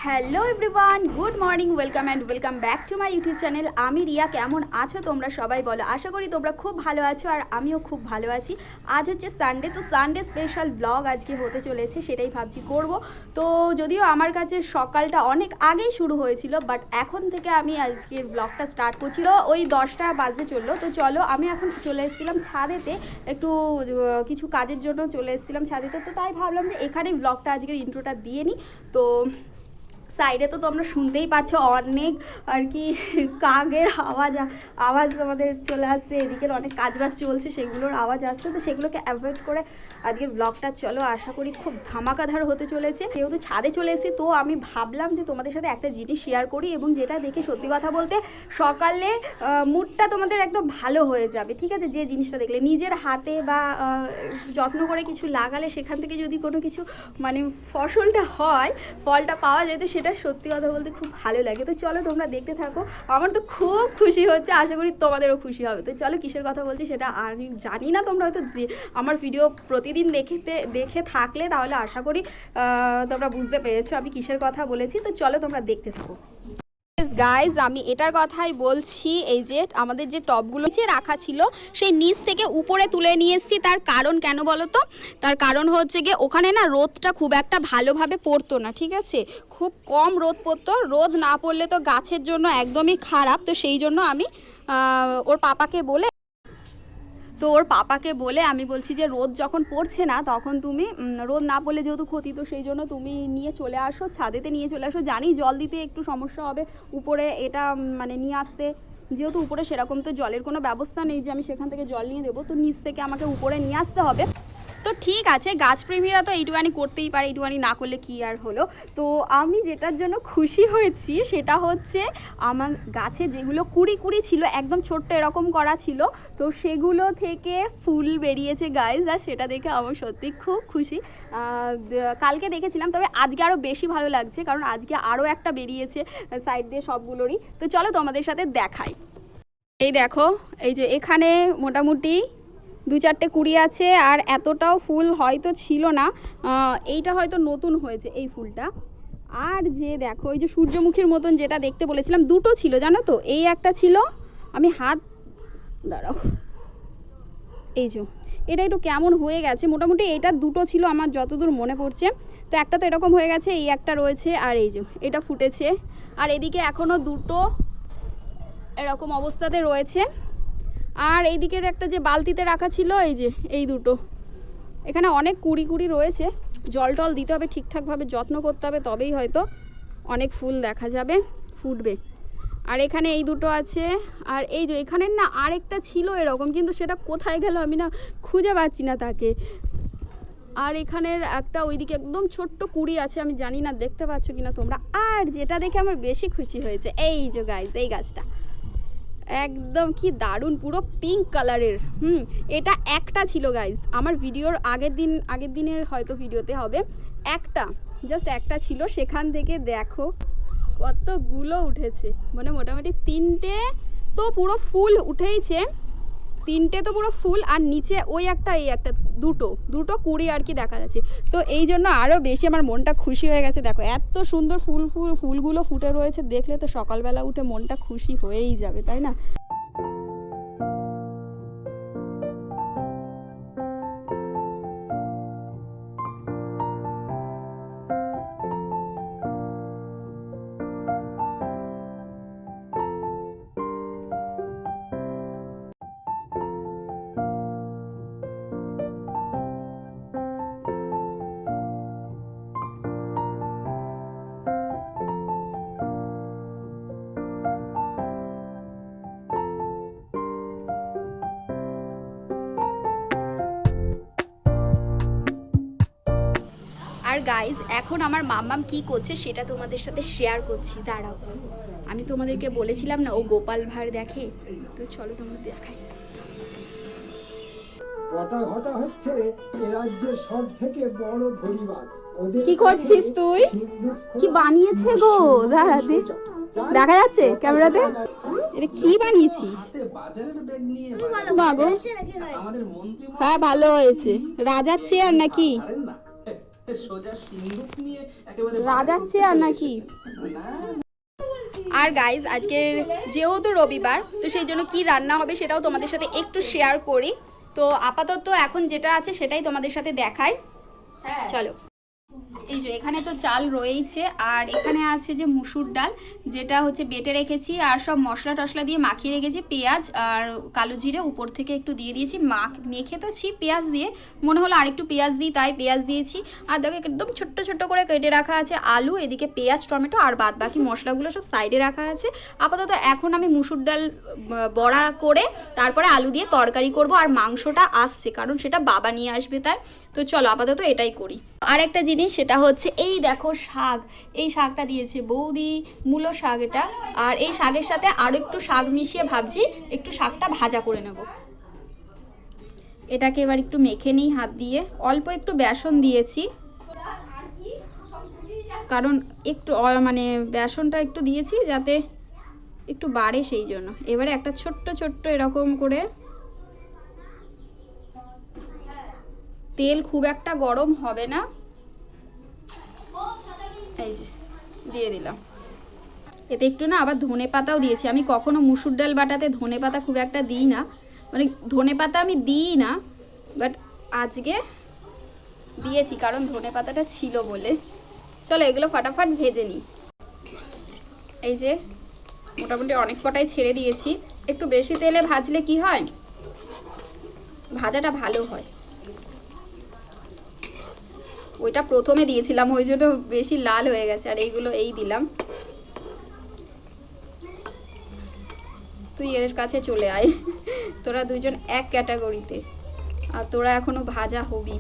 Hello everyone, good morning, welcome back to my YouTube channel. আমি রিয়া। কেমন আছো তোমরা সবাই বলো? আশা করি তোমরা খুব ভালো আছো আর আমিও খুব ভালো আছি। আজ হচ্ছে সানডে, তো সানডে স্পেশাল ব্লগ আজকে হতে চলেছে, সেটাই ভাবছি করব। তো যদিও আমার কাছে সকালটা অনেক আগেই শুরু হয়েছিল, বাট এখন থেকে আমি আজকের ব্লগটা স্টার্ট করছিল ওই 10টা বাজতে চললো। তো চলো, আমি এখন চলে এসেছিলাম ছাদেতে, একটু কিছু কাজের জন্য চলে এসেছিলাম ছাদেতে। তো তাই ভাবলাম যে এখানেই ব্লগটা আজকের ইন্ট্রোটা দিয়ে নিই। তো সাইডে তো তোমরা শুনতেই পাচ্ছ অনেক আর কি কাকের আওয়াজ তোমাদের চলে আসছে, এদিকের অনেক কাজবাজ চলছে সেগুলোর আওয়াজ আসছে। তো সেগুলোকে অ্যাভয়েড করে আজকের ব্লগটা চলো আশা করি খুব ধামাকাধার হতে চলেছে। যেহেতু ছাদে চলে এসেছি, তো আমি ভাবলাম যে তোমাদের সাথে একটা জিনিস শেয়ার করি, এবং যেটা দেখে সত্যি কথা বলতে সকালে মুডটা তোমাদের একদম ভালো হয়ে যাবে। ঠিক আছে, যে জিনিসটা দেখলে নিজের হাতে বা যত্ন করে কিছু লাগালে সেখান থেকে যদি কোনো কিছু মানে ফসলটা হয়, ফলটা পাওয়া যায়, তো সেটা সত্যি কথা বলতে খুব ভালো লাগে। তো চলো তোমরা দেখতে থাকো, আমার তো খুব খুশি হচ্ছে, আশা করি তোমাদেরও খুশি হবে। তো চলো, কিসের কথা বলছি সেটা আমি জানি না, তোমরা হয়তো আমার ভিডিও প্রতিদিন দেখে থাকলে তাহলে আশা করি তোমরা বুঝতে পেরেছো আমি কিসের কথা বলেছি। তো চলো তোমরা দেখতে থাকো। গাইজ, আমি এটার কথাই বলছি, এই যে আমাদের যে টবগুলো নিচে রাখা ছিল সেই নিচ থেকে উপরে তুলে নিয়ে এসেছি। তার কারণ কেন বলো তো? তার কারণ হচ্ছে গিয়ে ওখানে না রোদটা খুব একটা ভালোভাবে পড়তো না, ঠিক আছে, খুব কম রোদ পড়তো। রোদ না পড়লে তো গাছের জন্য একদমই খারাপ। তো সেই জন্য আমি ওর পাপাকে বলে আমি বলছি যে রোদ যখন পড়ছে না তখন তুমি রোদ না পড়লে যেহেতু ক্ষতি, তো সেই জন্য তুমি নিয়ে চলে আসো, ছাদেতে নিয়ে চলে আসো। জানি জল দিতে একটু সমস্যা হবে উপরে, এটা মানে নিয়ে আসতে, যেহেতু উপরে সেরকম তো জলের কোনো ব্যবস্থা নেই যে আমি সেখান থেকে জল নিয়ে দেবো, তো নিচ থেকে আমাকে উপরে নিয়ে আসতে হবে। তো ঠিক আছে, গাছপ্রেমীরা তো এইটুখানি করতেই পারে, এইটুখানি না করলে কি আর হলো। তো আমি যেটার জন্য খুশি হয়েছি সেটা হচ্ছে আমার গাছে যেগুলো কুড়ি ছিল, একদম ছোট্ট এরকম করা ছিল, তো সেগুলো থেকে ফুল বেরিয়েছে গাইজ, আর সেটা দেখে আমার সত্যি খুব খুশি। কালকে দেখেছিলাম, তবে আজকে আরও বেশি ভালো লাগছে, কারণ আজকে আরও একটা বেরিয়েছে সাইড দিয়ে সবগুলোরই। তো চলো তোমাদের সাথে দেখাই। এই দেখো, এই যে এখানে মোটামুটি 2-4টে কুড়ি আছে, আর এতটাও ফুল হয়তো ছিল না, এইটা হয়তো নতুন হয়েছে এই ফুলটা। আর যে দেখো, এই যে সূর্যমুখীর মতন যেটা দেখতে বলেছিলাম, দুটো ছিল জানো তো, এই একটা ছিল, আমি হাত দাঁড়াও, এই যে এটা একটু কেমন হয়ে গেছে, মোটামুটি এটা দুটো ছিল আমার যতদূর মনে পড়ছে। তো একটা তো এরকম হয়ে গেছে, এই একটা রয়েছে, আর এই যে এটা ফুটেছে, আর এদিকে এখনও দুটো এরকম অবস্থাতে রয়েছে। আর এই দিকের একটা যে বালতিতে রাখা ছিল, এই যে এই দুটো, এখানে অনেক কুড়ি রয়েছে। জল টল দিতে হবে, ঠিকঠাকভাবে যত্ন করতে হবে, তবেই হয়তো অনেক ফুল দেখা যাবে, ফুটবে। আর এখানে এই দুটো আছে, আর এই যে এখানের না আরেকটা ছিল এরকম, কিন্তু সেটা কোথায় গেল আমি না খুঁজে পাচ্ছি না তাকে। আর এখানের একটা ওইদিকে একদম ছোট্ট কুড়ি আছে, আমি জানি না দেখতে পাচ্ছ কিনা তোমরা। আর যেটা দেখে আমার বেশি খুশি হয়েছে, এই যে গাইজ, এই গাছটা একদম কি দারুণ, পুরো পিঙ্ক কালারের। এটা একটা ছিল গাইজ, আমার ভিডিওর আগের দিনের হয়তো ভিডিওতে হবে, জাস্ট একটা ছিল, সেখান থেকে দেখো কতগুলো উঠেছে, মানে মোটামুটি 3টে তো পুরো ফুল উঠেইছে, 3টে তো পুরো ফুল, আর নিচে ওই একটা এই একটা দুটো কুড়ি আর কি দেখা যাচ্ছে। তো এই জন্য আরও বেশি আমার মনটা খুশি হয়ে গেছে। দেখো এত সুন্দর ফুলগুলো ফুটে রয়েছে, দেখলে তো সকালবেলা উঠে মনটা খুশি হয়েই যাবে, তাই না? আর গাইজ, এখন আমার মাম্মাম কি করছে সেটা তোমাদের সাথে শেয়ার করছি, দাঁড়াও। আমি তোমাদেরকে বলেছিলাম না ও গোপাল ভাঁড় দেখে, তো চলো তোমাদের দেখাই। ঘটা ঘটা হচ্ছে এ রাজ্যের সব থেকে বড় ধরিবাজ। কি করছিস তুই? কি বানিয়েছে গো? দাঁড়াতে দেখা যাচ্ছে ক্যামেরাতে, এটা কি বানিয়েছিস? হ্যাঁ ভালো হয়েছে, রাজার চেয়ার নাকি? সোজা সিন্ধুক নিয়ে একেবারে রাজার চেয়ার নাকি? না আর গাইজ আজকের যেহেতু রবিবার, তো সেই জন্য কি রান্না হবে সেটাও তোমাদের সাথে একটু শেয়ার করি। তো আপাতত এখন যেটা আছে সেটাই তোমাদের সাথে দেখাই। চলো। এই যে এখানে তো চাল রয়েছে, আর এখানে আছে যে মুসুর ডাল, যেটা হচ্ছে বেটে রেখেছি, আর সব মশলা টশলা দিয়ে মাখিয়ে রেখেছি। পেঁয়াজ আর কালো জিরে উপর থেকে একটু দিয়ে দিয়েছি, মেখে তো ছি পেঁয়াজ দিয়ে, মনে হলো আরেকটু পেঁয়াজ দিই তাই পেঁয়াজ দিয়েছি। আর দেখো একদম ছোট্ট ছোট্ট করে কেটে রাখা আছে আলু, এদিকে পেঁয়াজ টমেটো, আর বাদ বাকি মশলাগুলো সব সাইডে রাখা আছে। আপাতত এখন আমি মুসুর ডাল বড়া করে তারপরে আলু দিয়ে তরকারি করব, আর মাংসটা আসছে কারণ সেটা বাবা নিয়ে আসবে তাই। তো চলো আপাতত এটাই করি। আর একটা জিনিস সেটা হচ্ছে এই দেখো শাক, এই শাকটা দিয়েছে বৌদি, মূলো শাক এটা। আর এই শাকের সাথে আরও একটু শাক মিশিয়ে ভাবছি একটু শাকটা ভাজা করে নেব। এটাকে এবার একটু মেখে নিই হাত দিয়ে, অল্প একটু বেসন দিয়েছি কারণ একটু মানে বেসনটা একটু দিয়েছি যাতে একটু বাড়ে সেই জন্য। এবারে একটা ছোট্ট ছোট্ট এরকম করে, তেল খুব একটা গরম হবে না, এই যে দিয়ে দিলাম। এতে একটু না আবার ধনে পাতাও দিয়েছি। আমি কখনো মুসুর ডাল বাটাতে ধনে পাতা খুব একটা দিই না, মানে ধনে পাতা আমি দিই না, বাট আজকে দিয়েছি কারণ ধনে পাতাটা ছিল বলে। চলো এগুলো ফাটাফাট ভেজে নিই। এই যে মোটামুটি অনেক কটাই ছেড়ে দিয়েছি। একটু বেশি তেলে ভাজলে কি হয়, ভাজাটা ভালো হয়। ওইটা প্রথমে দিয়েছিলাম ওই জন্য বেশি লাল হয়ে গেছে, আর এইগুলো এই দিলাম। তুই এর কাছে চলে আয়, তোরা দুজন এক ক্যাটাগরিতে, আর তোরা এখনো ভাজা হবি।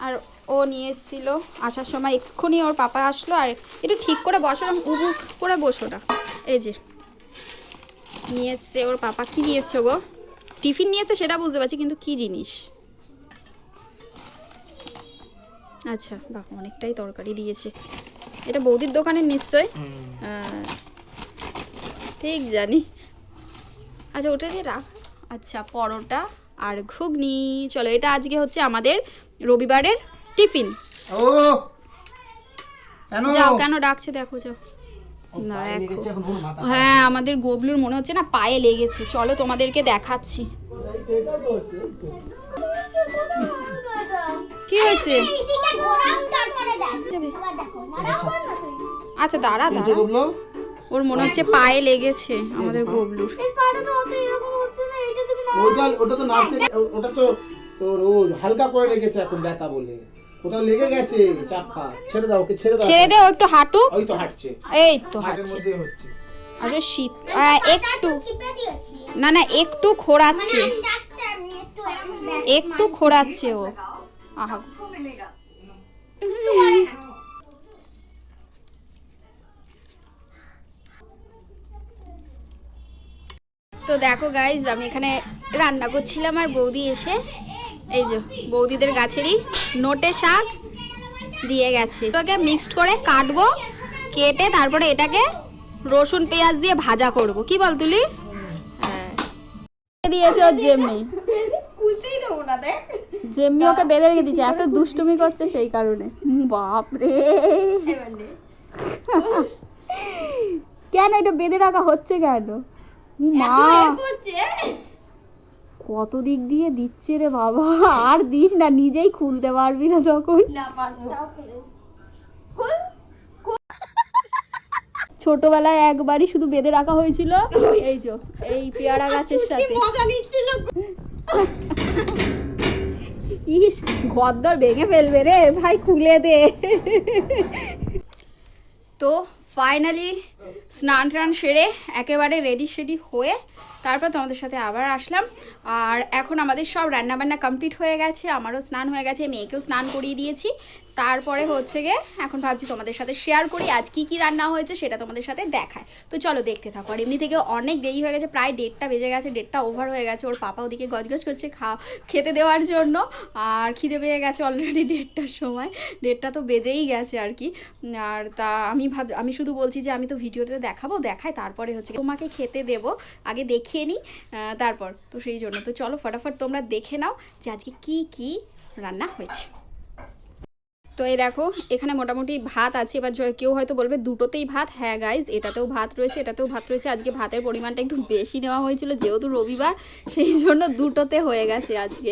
আর ও নিয়ে এসেছিল আসার সময়, এক্ষুনি ওর পাপা আসলো। আর একটু ঠিক করে বসো, উবু করে বসো না। এই যে নিয়ে এসছে ওর পাপা। কি নিয়ে এসছো গো? টিফিন নিয়েছে সেটা বুঝতে পারছি, কিন্তু কি জিনিস? আচ্ছা বাহ, অনেকটাই তরকারি দিয়েছে। এটা বৌদির দোকানের নিশ্চয়, ঠিক জানি। আচ্ছা ওটা দিয়ে রাখ। আচ্ছা পরোটা আর ঘুগনি। চলো এটা আজকে হচ্ছে আমাদের রবিবারের টিফিন। ও কেন যাও, কেন ডাকছে দেখো, যাও না দেখো। হ্যাঁ আমাদের গোবলুর মনে হচ্ছে না পায়ে লেগেছে। চলো তোমাদেরকে দেখাচ্ছি কি হয়েছে। আচ্ছা দাঁড়া দাঁড়া, ওর মনে হচ্ছে পায়ে লেগেছে আমাদের গোবলুর। ওটা তো নাচছে, ওটা তো তোর ও হালকা করে রেখেছে এখন ব্যথা বলে। কোথাও লেগে গেছে চাপা। ছেড়ে দাও ওকে, ছেড়ে দাও। ছেড়ে দে, ও একটু হাঁটুক। ওই তো হাঁটছে, এই তো হাতের হাঁটছে। মধ্যে হচ্ছে। আচ্ছা শীত একটু, না না একটু খোঁড়াচ্ছে, একটু খোঁড়াচ্ছে ও। আহা তো দেখো গাইজ, আমি এখানে রান্না করছিলাম আর বৌদি এসে এই যে বৌদিদের গাছেরই নোটে শাক দিয়ে গেছে। এটাকে মিক্সড করে কাটবো, কেটে তারপরে এটাকে রসুন পেঁয়াজ দিয়ে ভাজা করব। কি বল তুলি? হ্যাঁ দিয়েছে ওর জেম্মি, জেম্মি ওকে বেঁধে রেখে দিয়েছে, এত দুষ্টুমি করছে সেই কারণে। বাপরে কেন এটা বেঁধে রাখা হচ্ছে কেন? মা কত দিক দিয়ে দিচ্ছে রে বাবা, আর দিস না, নিজেই খুলতে পারবি না তখন। ছোটবেলায় একবারই শুধু বেঁধে রাখা হয়েছিল, এই যে এই পেয়ারা গাছের সাথে। ইস ঘরদর ভেঙে ফেলবে রে ভাই, খুলে দে। তো ফাইনালি স্নান টান সেরে একেবারে রেডি শেডি হয়ে তারপর তোমাদের সাথে আবার আসলাম। আর এখন আমাদের সব রান্নাবান্না কমপ্লিট হয়ে গেছে, আমারও স্নান হয়ে গেছে, মেয়েকেও স্নান করিয়ে দিয়েছি। তারপরে হচ্ছে গিয়ে এখন ভাবছি তোমাদের সাথে শেয়ার করি আজ কি কি রান্না হয়েছে সেটা তোমাদের সাথে দেখায়। তো চলো দেখতে থাকো। আর এমনি থেকে অনেক দেরি হয়ে গেছে, প্রায় 1:30 বেজে গেছে, 1:30 ওভার হয়ে গেছে। ওর পাপা ওদিকে গজগজ করছে খেতে দেওয়ার জন্য, আর খিদে পেয়ে গেছে অলরেডি 1:30টার সময়, 1:30 তো বেজেই গেছে আর কি। আর তা আমি শুধু বলছি যে আমি তো ভিডিওতে দেখায় তারপরে হচ্ছে তোমাকে খেতে দেবো, আগে দেখিয়ে নিই তারপর। তো সেই জন্য তো চলো ফটাফট তোমরা দেখে নাও যে আজকে কি কি রান্না হয়েছে। তো এই দেখো এখানে মোটামুটি ভাত আছে। এবার কেউ হয়তো বলবে দুটোতেই ভাত, হ্যাঁ গাইজ এটাতেও ভাত রয়েছে এটাতেও ভাত রয়েছে। আজকে ভাতের পরিমাণটা একটু বেশি নেওয়া হয়েছিল যেহেতু রবিবার, সেই জন্য দুটোতে হয়ে গেছে আজকে।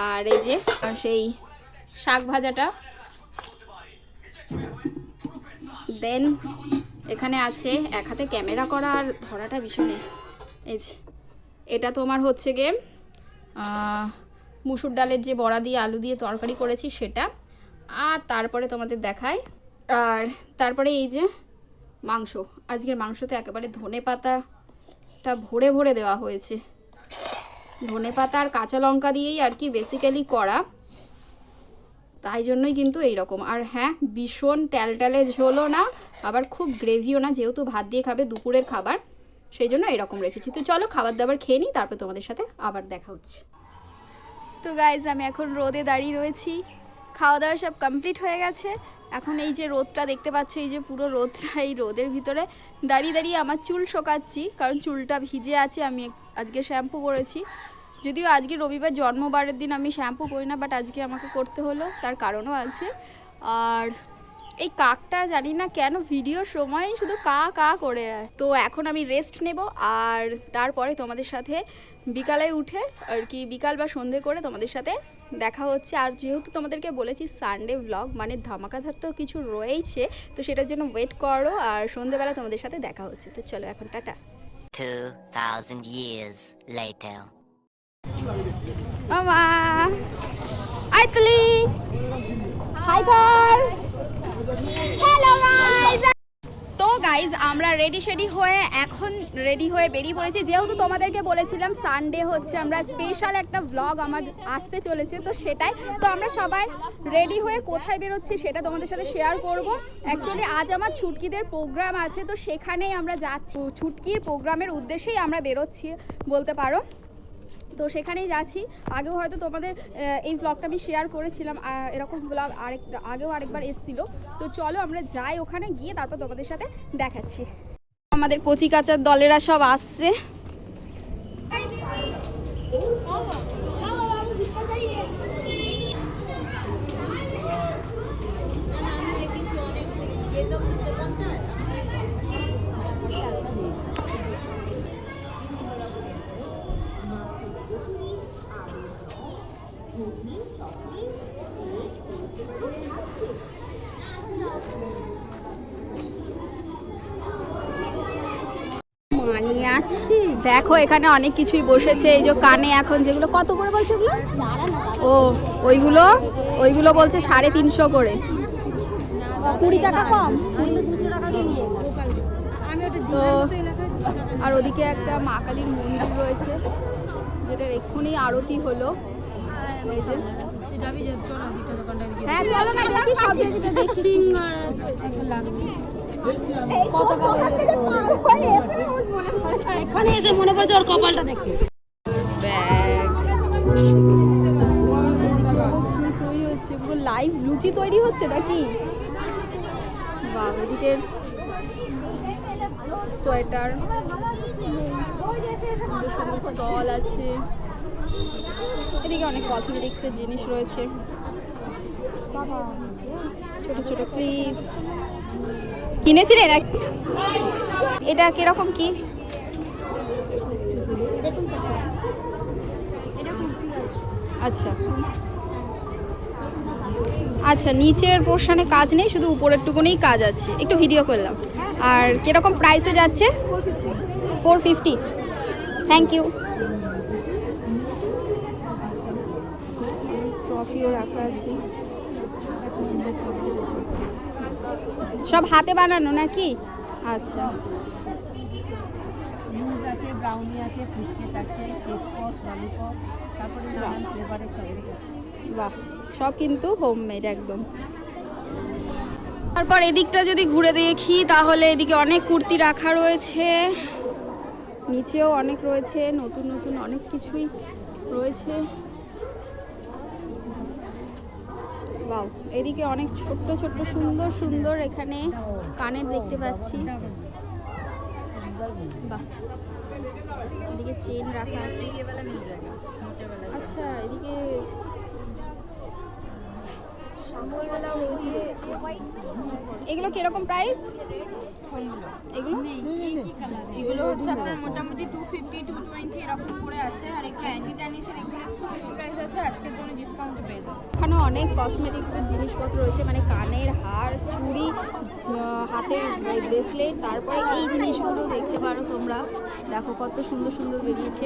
আর এই যে সেই শাক ভাজাটা, দেন এখানে আছে, এক হাতে ক্যামেরা করা আর ধরাটা ভীষণ, এই যে এটা তোমার হচ্ছে গিয়ে মুসুর ডালের যে বড়া দিয়ে আলু দিয়ে তরকারি করেছি সেটা। আর তারপরে তোমাদের দেখাই, আর তারপরে এই যে মাংস, আজকের মাংসতে একেবারে ধনে পাতাটা ভরে ভরে দেওয়া হয়েছে। ধনে পাতা আর কাঁচা লঙ্কা দিয়েই আর কি বেসিক্যালি করা, তাই জন্যই কিন্তু এইরকম। আর হ্যাঁ, ভীষণ ট্যালট্যালে ঝোলও না আবার খুব গ্রেভিও না, যেহেতু ভাত দিয়ে খাবে দুপুরের খাবার, সেই জন্য এরকম রেখেছি। তো চলো খাবার দাবার খেয়ে নিই, তারপর তোমাদের সাথে আবার দেখা হচ্ছে। তো গাইজ আমি এখন রোদে দাঁড়িয়ে রয়েছি, খাওয়া দাওয়া সব কমপ্লিট হয়ে গেছে। এখন এই যে রোদটা দেখতে পাচ্ছ, এই যে পুরো রোদটা, এই রোদের ভিতরে দাঁড়িয়ে দাঁড়িয়ে আমার চুল শোকাচ্ছি, কারণ চুলটা ভিজে আছে। আমি আজকে শ্যাম্পু করেছি, যদিও আজকে রবিবার জন্মবারের দিন আমি শ্যাম্পু করি না, বাট আজকে আমাকে করতে হলো, তার কারণও আছে। আর এই কাকটা জানি না কেন ভিডিওর সময় শুধু কা কা করে। তো এখন আমি রেস্ট নেব, আর তারপরে তোমাদের সাথে বিকালে উঠে আর কি বিকাল বা সন্ধে করে তোমাদের সাথে দেখা হচ্ছে। আর যেহেতু তোমাদেরকে বলেছি সানডে ব্লগ মানে ধামাকাধার তো কিছু রয়েছে, তো সেটার জন্য ওয়েট করো, আর সন্ধেবেলা তোমাদের সাথে দেখা হচ্ছে। তো চলো এখন টাটা। 2000 years later. মামা আইতলি হাই কর, হ্যালো গাইস। তো গাইজ আমরা এখন রেডি হয়ে বেরিয়ে পড়েছি, যেহেতু তোমাদেরকে বলেছিলাম সানডে হচ্ছে আমরা স্পেশাল একটা ব্লগ আমার আসতে চলেছে, তো সেটাই। তো আমরা সবাই রেডি হয়ে কোথায় বেরোচ্ছি সেটা তোমাদের সাথে শেয়ার করব। অ্যাকচুয়ালি আজ আমার ছুটকিদের প্রোগ্রাম আছে, তো সেখানেই আমরা যাচ্ছি, ছুটকির প্রোগ্রামের উদ্দেশ্যেই আমরা বেরোচ্ছি বলতে পারো। তো সেখানেই যাচ্ছি। আগেও হয়তো তোমাদের এই ব্লগটা আমি শেয়ার করেছিলাম, এরকম ব্লগ আগেও আরেকবার এসেছিলো। তো চলো আমরা যাই, ওখানে গিয়ে তারপর তোমাদের সাথে দেখাচ্ছি। আমাদের কচি কাচার দলেরা সব আসছে। দেখো এখানে অনেক কিছুই বসেছে, এই যে কানে এখন যেগুলো কত করে বলছে ওগুলো, ও ওইগুলো বলছে 350 করে, 20 টাকা কম। তো আর ওদিকে একটা মা কালীর মন্দির রয়েছে, যেটার এক্ষুনি আরতি হলো। এই যে হ্যাঁ চলো না দেখি সব দেখি। এখানে এসে মনে পড়ছে ওর কপালটা দেখে। তৈরি হচ্ছে পুরো লাইভ লুচি তৈরি হচ্ছে নাকি? বাহ, এদিকে সোয়েটার স্টল আছে, এদিকে অনেক কসমেটিক্সের জিনিস রয়েছে, ছোট ছোট ক্লিপস কিনেছিলেন। এটা কিরকম কি? আচ্ছা আচ্ছা, নিচের পোর্শনে কাজ নেই, শুধু উপরের টুকুনেই কাজ আছে, একটু ভিডিও করলাম। আর কিরকম প্রাইসে যাচ্ছে? 450। Thank you. ট্রফিও রাখা আছে, সব হাতে বানানো নাকি? আচ্ছা, মুজ আছে, ব্রাউনি আছে, ফ্রুটকেক আছে, কেক পপ, ললিপপ, তারপরে নানান ফ্লেভারের চকলেট আছে। বাহ, সব কিন্তু হোমমেড একদম। তারপর এদিকটা যদি ঘুরে দেখি তাহলে এদিকে অনেক কুর্তি রাখা রয়েছে, নিচেও অনেক রয়েছে, নতুন নতুন অনেক কিছুই রয়েছে। বাহ, এদিকে অনেক ছোট্ট ছোট্ট সুন্দর সুন্দর এখানে কানের দেখতে পাচ্ছি। বাহ, এদিকে চেন রাখা আছে। আচ্ছা, এদিকে সকালবেলাও রয়েছে দেখছি। এগুলো কিরকম প্রাইস? এগুলো এগুলো হচ্ছে আপনার মোটামুটি 250 220 এরকম করে আছে। আর এগুলো অ্যান্টি ট্যানিশের, এগুলো একটু বেশি প্রাইস আছে, আজকের জন্য ডিসকাউন্টে পেয়ে যাবে। ওখানে অনেক কসমেটিক্সের জিনিসপত্র রয়েছে, মানে কানের হার, চুড়ি, হাতের ব্রেসলেট, তারপরে এই জিনিসগুলো দেখতে পারো তোমরা। দেখো কত সুন্দর সুন্দর বেরিয়েছে,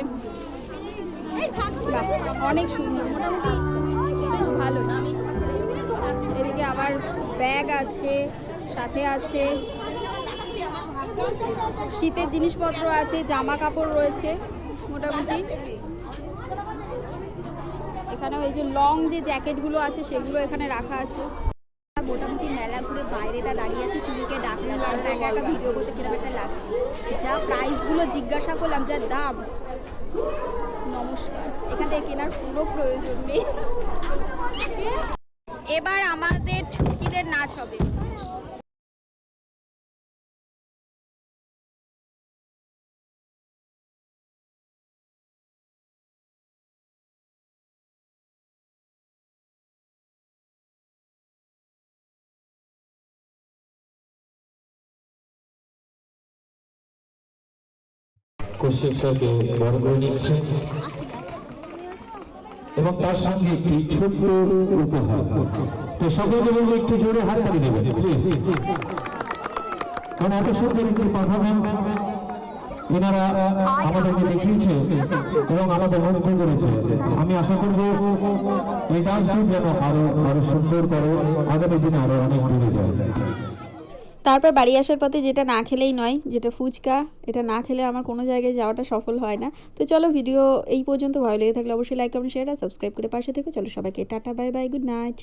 বাহ, অনেক সুন্দর, মোটামুটি বেশ ভালো। এদিকে আবার ব্যাগ আছে, সাথে আছে শীতের জিনিসপত্র আছে, জামা কাপড় রয়েছে মোটামুটি। এখানে ওই যে লং যে জ্যাকেটগুলো আছে সেগুলো এখানে রাখা আছে। মোটামুটি মেলা ঘুরে বাইরেটা দাঁড়িয়ে আছে, টিভিকে ডাকলাম আর একা একা ভিডিও করতে কিরকম একটা লাগছে। যা প্রাইসগুলো জিজ্ঞাসা করলাম, যা দাম, নমস্কার, এখান থেকে কেনার কোনো প্রয়োজন নেই। এবার আমাদের ছুটকিদের নাচ হবে। কোশ্চেন স্যারকে বড় করে নিচ্ছে এবং তার সঙ্গে একটি ছোট্ট উপহার। তো সকলকে বলবো একটু জোরে হাততালি দেবেন প্লিজ, কারণ এত সুন্দর একটি পারফরমেন্স এনারা আমাদেরকে দেখিয়েছে এবং আমাদের মুগ্ধ করেছে। আমি আশা করব এই ডান্সটি যেন আরো সুন্দর করে আগামী দিনে আরো অনেক দূরে যায়। তারপর বাড়ি আসার পথে যেটা না খেলেই নয়, যেটা ফুচকা, এটা না খেলে আমার কোনো জায়গায় যাওয়াটা সফল হয় না। তো চলো, ভিডিও এই পর্যন্ত ভালো লেগে থাকলে অবশ্যই লাইক কমেন্ট শেয়ার আর সাবস্ক্রাইব করে পাশে থেকে। চলো সবাইকে tata, bye bye, good night.